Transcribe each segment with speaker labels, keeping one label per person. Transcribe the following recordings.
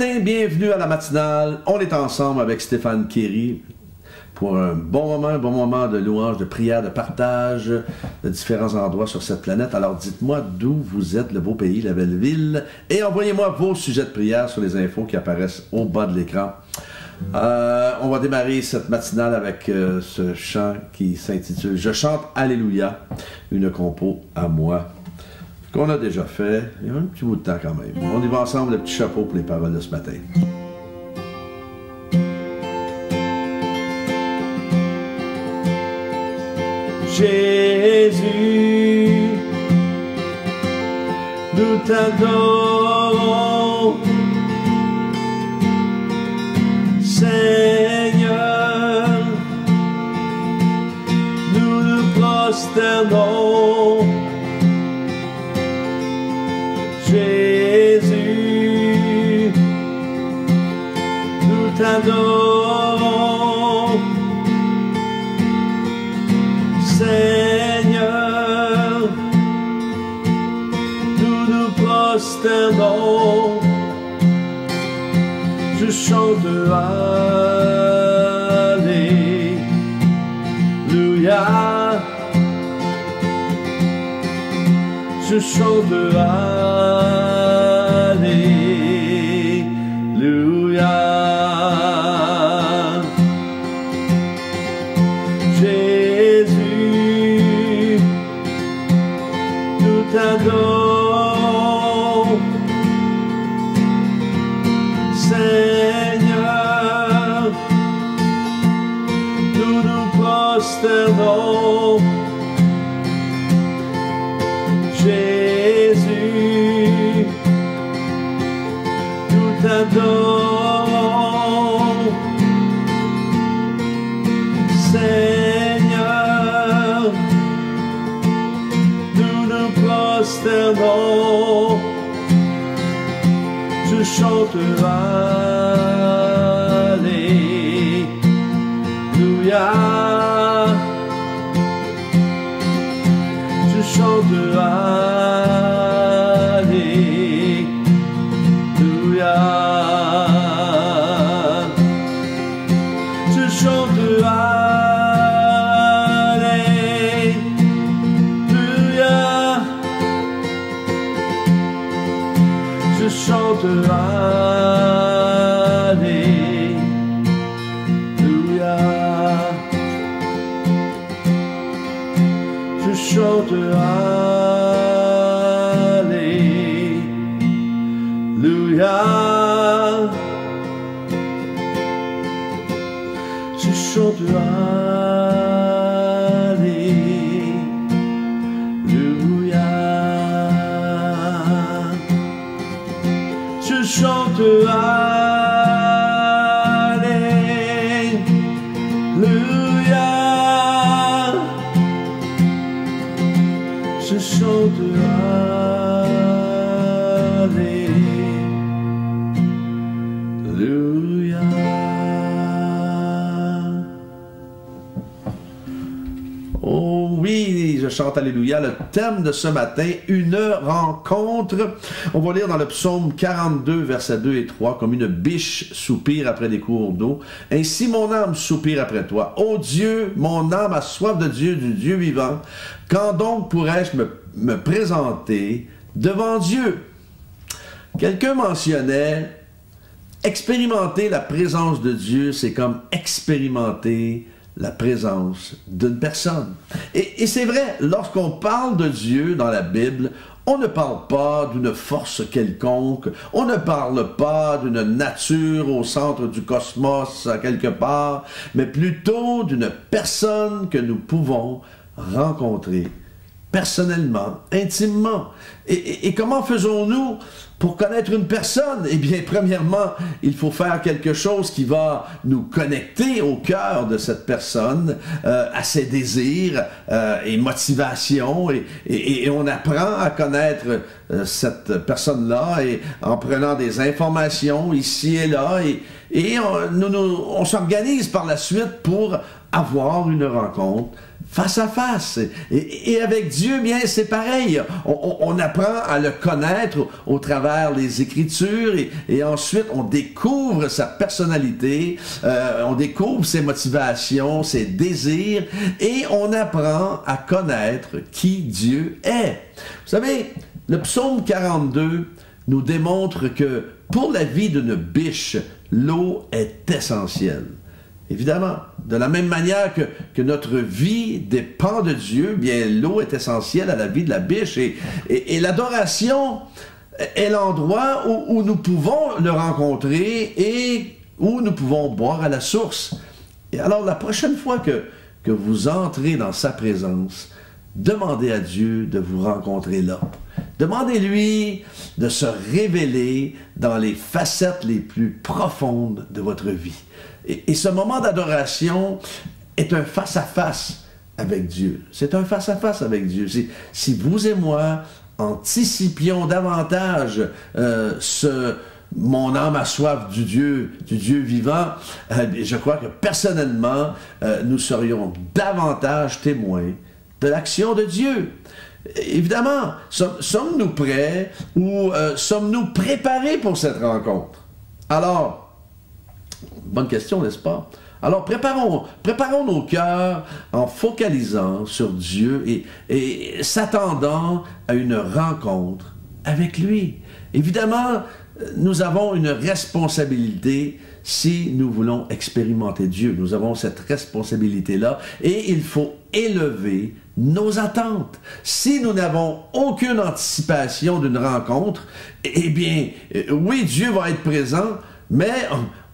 Speaker 1: matin, bienvenue à la matinale. On est ensemble avec Stéphane Kéry pour un bon moment de louange, de prière, de partage de différents endroits sur cette planète. Alors dites-moi d'où vous êtes, le beau pays, la belle ville, et envoyez-moi vos sujets de prière sur les infos qui apparaissent au bas de l'écran. On va démarrer cette matinale avec ce chant qui s'intitule « Je chante Alléluia », une compo à moi, qu'on a déjà fait. Il y a un petit bout de temps quand même. On y va ensemble, le petit chapeau pour les paroles de ce matin. Jésus, nous t'adorons, Seigneur, nous nous prosternons, Jésus, nous t'adorons, Seigneur, nous nous prosternons. Je chante Alléluia. Je chante Alléluia. Jésus, nous t'adorons, Seigneur, nous nous prosternons, Jésus, nous t'adorons, Seigneur, nous nous prosternons. Je chante Alléluia. Je chante Alléluia. Je chante Alléluia. Je chante Alléluia. Je chante Alléluia. Je chante Alléluia. Je chante Alléluia. Je chante Alléluia. Oh oui, je chante Alléluia. Le thème de ce matin, une rencontre. On va lire dans le psaume 42, versets 2 et 3, comme une biche soupire après des cours d'eau. Ainsi mon âme soupire après toi. Ô Dieu, mon âme a soif de Dieu, du Dieu vivant. Quand donc pourrais-je me présenter devant Dieu? Quelqu'un mentionnait, expérimenter la présence de Dieu, c'est comme expérimenter la présence d'une personne. Et c'est vrai, lorsqu'on parle de Dieu dans la Bible, on ne parle pas d'une force quelconque, on ne parle pas d'une nature au centre du cosmos à quelque part, mais plutôt d'une personne que nous pouvons rencontrer personnellement, intimement. Et comment faisons-nous pour connaître une personne? Eh bien, premièrement, il faut faire quelque chose qui va nous connecter au cœur de cette personne, à ses désirs et motivations, et on apprend à connaître cette personne-là et en prenant des informations ici et là, et on s'organise par la suite pour avoir une rencontre face à face. Et avec Dieu, bien, c'est pareil. On apprend à le connaître au travers des Écritures et ensuite on découvre sa personnalité, on découvre ses motivations, ses désirs et on apprend à connaître qui Dieu est. Vous savez, le psaume 42 nous démontre que pour la vie d'une biche, l'eau est essentielle. Évidemment, de la même manière que notre vie dépend de Dieu, bien l'eau est essentielle à la vie de la biche. Et l'adoration est l'endroit où nous pouvons le rencontrer et où nous pouvons boire à la source. Et alors, la prochaine fois que vous entrez dans sa présence, demandez à Dieu de vous rencontrer là. Demandez-lui de se révéler dans les facettes les plus profondes de votre vie. Et ce moment d'adoration est un face-à-face avec Dieu. C'est un face-à-face avec Dieu. Si vous et moi anticipions davantage mon âme a soif du Dieu vivant, je crois que personnellement, nous serions davantage témoins de l'action de Dieu. Évidemment, sommes-nous prêts ou sommes-nous préparés pour cette rencontre? Alors, bonne question, n'est-ce pas? Alors, préparons nos cœurs en focalisant sur Dieu et s'attendant à une rencontre avec lui. Évidemment, nous avons une responsabilité si nous voulons expérimenter Dieu. Nous avons cette responsabilité-là et il faut élever nos attentes. Si nous n'avons aucune anticipation d'une rencontre, eh bien, oui, Dieu va être présent, mais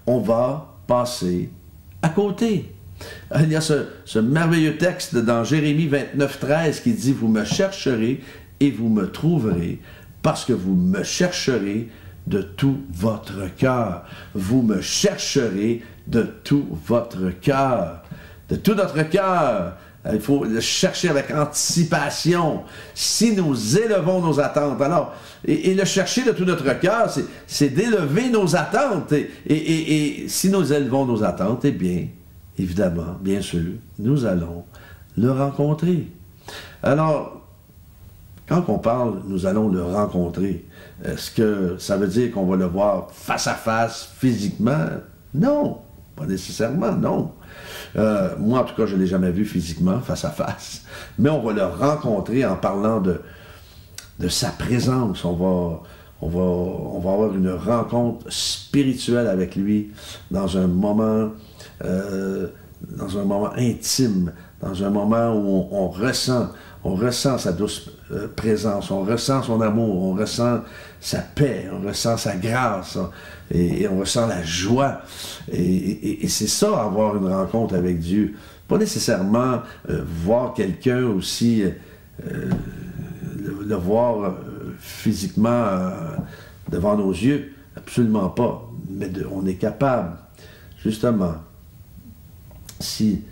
Speaker 1: on va passer à côté. Il y a ce merveilleux texte dans Jérémie 29, 13 qui dit « Vous me chercherez et vous me trouverez, parce que vous me chercherez de tout votre cœur. » Vous me chercherez de tout votre cœur. De tout notre cœur. Il faut le chercher avec anticipation. Si nous élevons nos attentes, alors, et le chercher de tout notre cœur, c'est d'élever nos attentes. Et si nous élevons nos attentes, eh bien, évidemment, bien sûr, nous allons le rencontrer. Alors, quand on parle, nous allons le rencontrer, est-ce que ça veut dire qu'on va le voir face à face, physiquement? Non, pas nécessairement, non. Moi, en tout cas, je ne l'ai jamais vu physiquement, face à face. Mais on va le rencontrer en parlant de sa présence. On va avoir une rencontre spirituelle avec lui dans un moment intime, dans un moment où on ressent sa douce présence, on ressent son amour, on ressent sa paix, on ressent sa grâce, et on ressent la joie. Et c'est ça, avoir une rencontre avec Dieu. Pas nécessairement voir quelqu'un aussi, le voir physiquement devant nos yeux, absolument pas. Mais on est capable, justement, si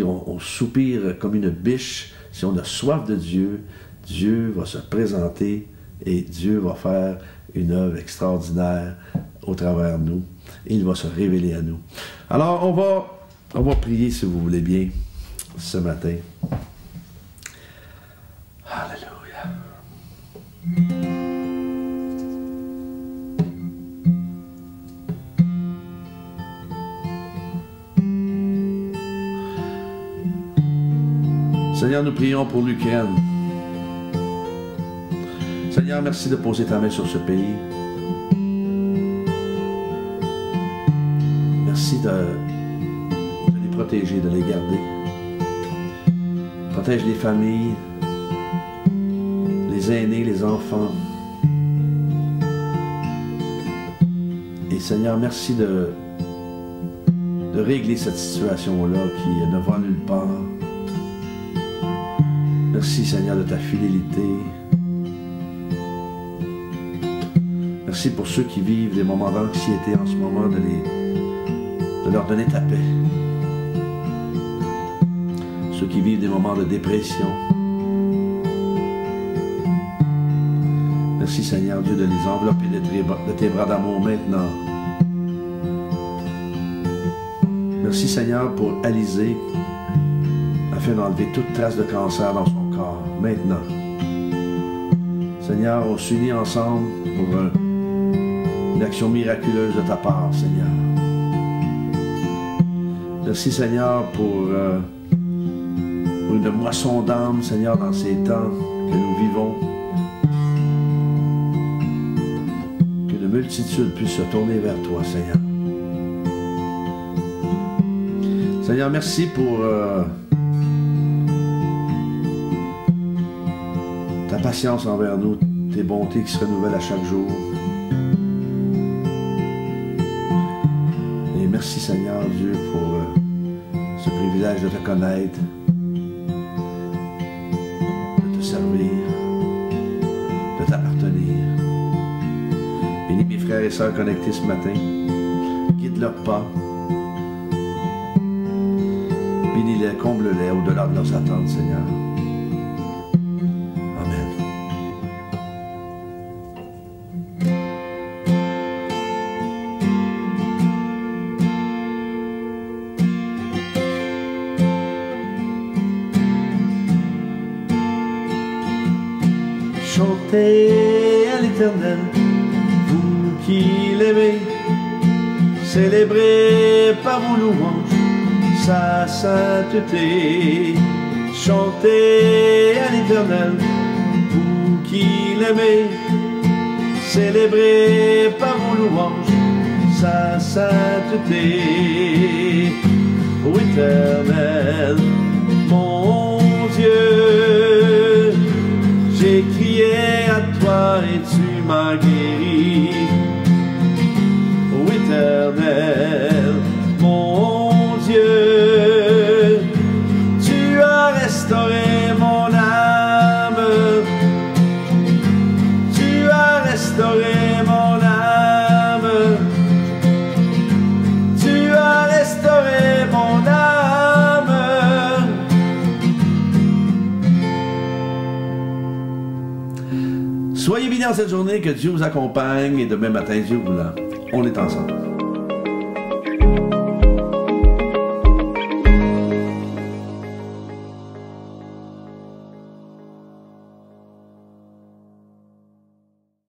Speaker 1: on soupire comme une biche, si on a soif de Dieu, Dieu va se présenter et Dieu va faire une œuvre extraordinaire au travers de nous. Et il va se révéler à nous. Alors, on va prier, si vous voulez bien, ce matin. Alléluia. Seigneur, nous prions pour l'Ukraine. Seigneur, merci de poser ta main sur ce pays. Merci de les protéger, de les garder. Protège les familles, les aînés, les enfants. Et Seigneur, merci de régler cette situation-là qui ne va nulle part. Merci Seigneur de ta fidélité. Merci pour ceux qui vivent des moments d'anxiété en ce moment, de leur donner ta paix. Ceux qui vivent des moments de dépression. Merci Seigneur Dieu de les envelopper de tes bras d'amour maintenant. Merci Seigneur pour Alizée, afin d'enlever toute trace de cancer dans son corps, maintenant. Seigneur, on s'unit ensemble pour une action miraculeuse de ta part, Seigneur. Merci, Seigneur, pour une moisson d'âme, Seigneur, dans ces temps que nous vivons. Que de multitudes puissent se tourner vers toi, Seigneur. Seigneur, merci pour ta patience envers nous, tes bontés qui se renouvellent à chaque jour. Et merci, Seigneur Dieu, pour ce privilège de te connaître, de te servir, de t'appartenir. Bénis mes frères et sœurs connectés ce matin. Guide leurs pas. Bénis-les, comble-les au-delà de leurs attentes, Seigneur. Amen. Chantez à l'Éternel, vous qui l'aimez, célébrez par vos louanges sa sainteté. Chantez à l'Éternel, vous qui l'aimez, célébrez par vos louanges sa sainteté. Ô Éternel, mon Dieu, j'ai crié à toi et tu m'as guéri. Ô Éternel, mon Dieu, tu as restauré mon âme, tu as restauré mon âme, tu as restauré mon âme. Soyez bénis dans cette journée, que Dieu vous accompagne et demain matin, Dieu voulant, on est ensemble.